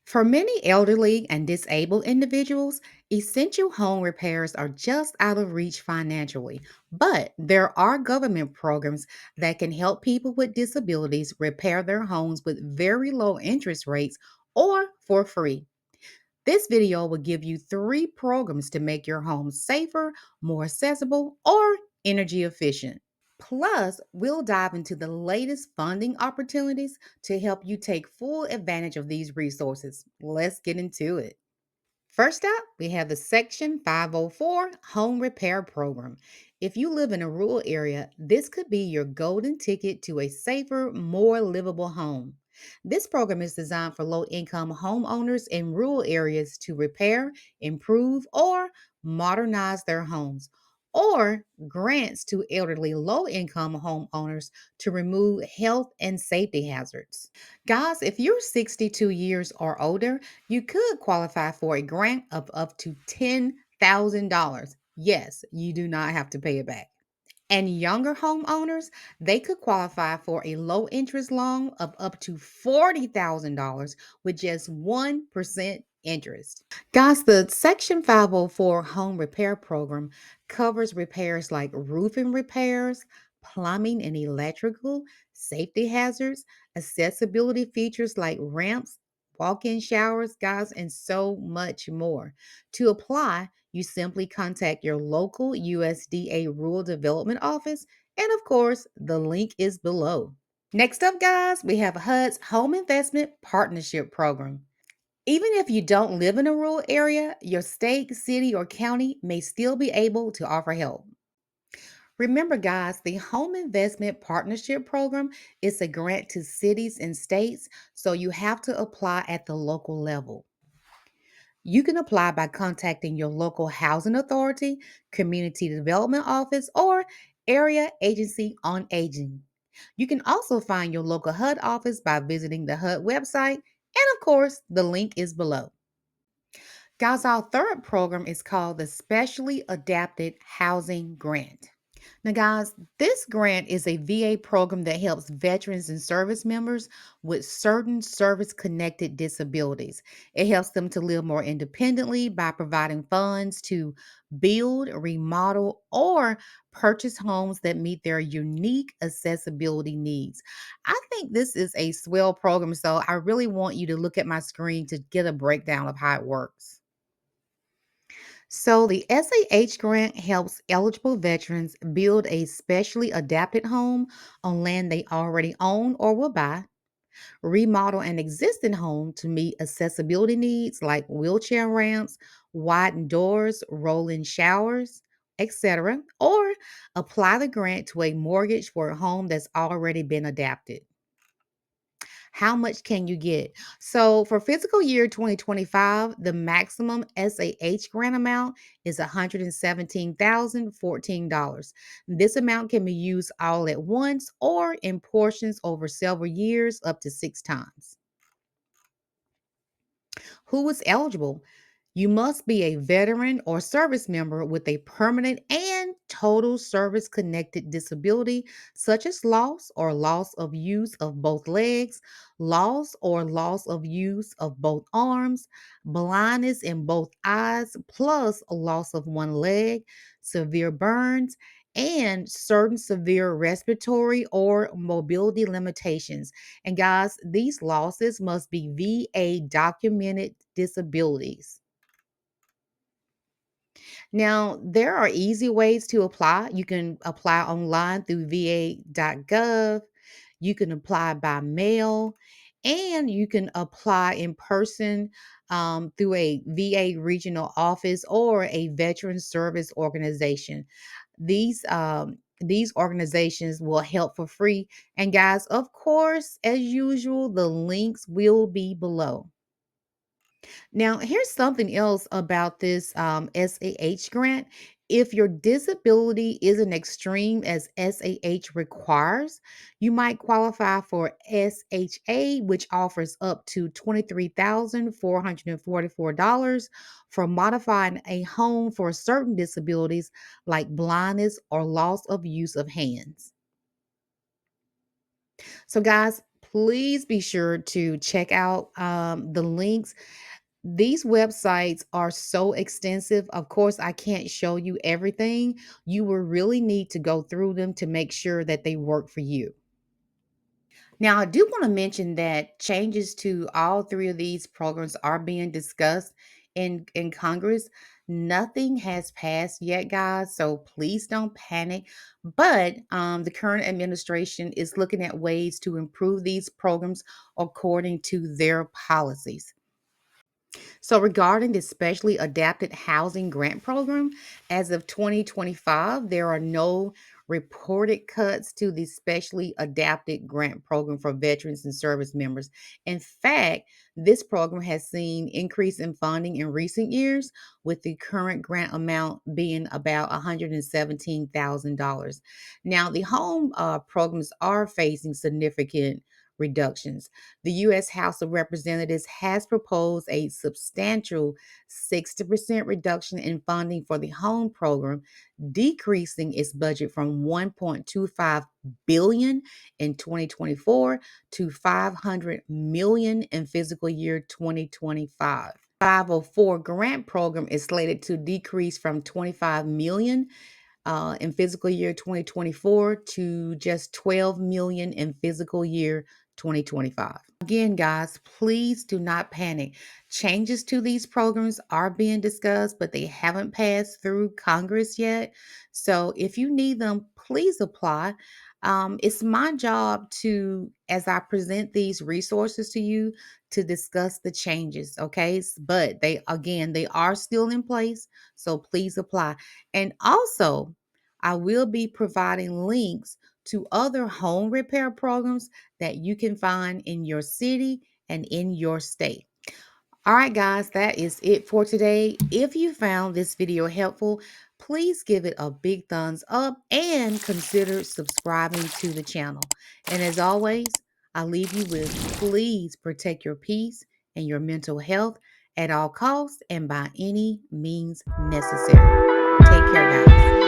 For many elderly and disabled individuals, essential home repairs are just out of reach financially. But there are government programs that can help people with disabilities repair their homes with very low interest rates or for free. This video will give you 3 programs to make your home safer, more accessible, or energy efficient. Plus, we'll dive into the latest funding opportunities to help you take full advantage of these resources. Let's get into it. First up, we have the Section 504 Home Repair Program. If you live in a rural area, this could be your golden ticket to a safer, more livable home. This program is designed for low income homeowners in rural areas to repair, improve, or modernize their homes, or grants to elderly low income homeowners to remove health and safety hazards. Guys, if you're 62 years or older, you could qualify for a grant of up to $10,000. Yes, you do not have to pay it back. And younger homeowners, they could qualify for a low interest loan of up to $40,000 with just 1% interest. Guys, the Section 504 Home Repair Program covers repairs like roofing repairs, plumbing and electrical, safety hazards, accessibility features like ramps, walk in showers, guys, and so much more. To apply, you simply contact your local USDA Rural Development Office, and of course, the link is below. Next up, guys, we have HUD's Home Investment Partnership Program. Even if you don't live in a rural area, your state, city, or county may still be able to offer help. Remember, guys, the Home Investment Partnership Program is a grant to cities and states, so you have to apply at the local level. You can apply by contacting your local housing authority, community development office, or area agency on aging. You can also find your local HUD office by visiting the HUD website, and of course, the link is below. Guys, our third program is called the Specially Adapted Housing Grant. Now, guys, this grant is a VA program that helps veterans and service members with certain service connected disabilities. It helps them to live more independently by providing funds to build, remodel, or purchase homes that meet their unique accessibility needs. I think this is a swell program, so I really want you to look at my screen to get a breakdown of how it works. So, the SAH grant helps eligible veterans build a specially adapted home on land they already own or will buy, remodel an existing home to meet accessibility needs like wheelchair ramps, widened doors, roll-in showers, etc., or apply the grant to a mortgage for a home that's already been adapted. How much can you get? So for fiscal year 2025, the maximum SAH grant amount is $117,014. This amount can be used all at once or in portions over several years up to 6 times. Who is eligible? You must be a veteran or service member with a permanent and total service connected disability, such as loss or loss of use of both legs, loss or loss of use of both arms, blindness in both eyes, plus a loss of one leg, severe burns, and certain severe respiratory or mobility limitations. And guys, these losses must be VA documented disabilities. Now, there are easy ways to apply. You can apply online through va.gov, you can apply by mail, and you can apply in person through a VA regional office or a veteran service organization. These organizations will help for free. And guys, of course, as usual, the links will be below. Now, here's something else about this SAH grant. If your disability isn't extreme as SAH requires, you might qualify for SHA, which offers up to $23,444 for modifying a home for certain disabilities like blindness or loss of use of hands. So, guys, Please be sure to check out the links. These websites are so extensive. Of course, I can't show you everything. You will really need to go through them to make sure that they work for you. Now, I do want to mention that changes to all three of these programs are being discussed in Congress. Nothing has passed yet, guys, so please don't panic. But the current administration is looking at ways to improve these programs according to their policies. So, regarding the specially adapted housing grant program, as of 2025, there are no reported cuts to the specially adapted grant program for veterans and service members. In fact, this program has seen increase in funding in recent years, with the current grant amount being about $117,000. Now, the home programs are facing significant reductions. The U.S. House of Representatives has proposed a substantial 60% reduction in funding for the home program, decreasing its budget from 1.25 billion in 2024 to 500 million in fiscal year 2025. 504 grant program is slated to decrease from 25 million in fiscal year 2024 to just 12 million in fiscal year 2025. Again, guys, please do not panic. Changes to these programs are being discussed, but they haven't passed through Congress yet. So if you need them, please apply. It's my job to, as I present these resources to you, to discuss the changes. Okay. But they are still in place. So please apply. And also, I will be providing links to other home repair programs that you can find in your city and in your state. All right, guys, that is it for today. If you found this video helpful, please give it a big thumbs up and consider subscribing to the channel. And as always, I leave you with please protect your peace and your mental health at all costs and by any means necessary. Take care, guys.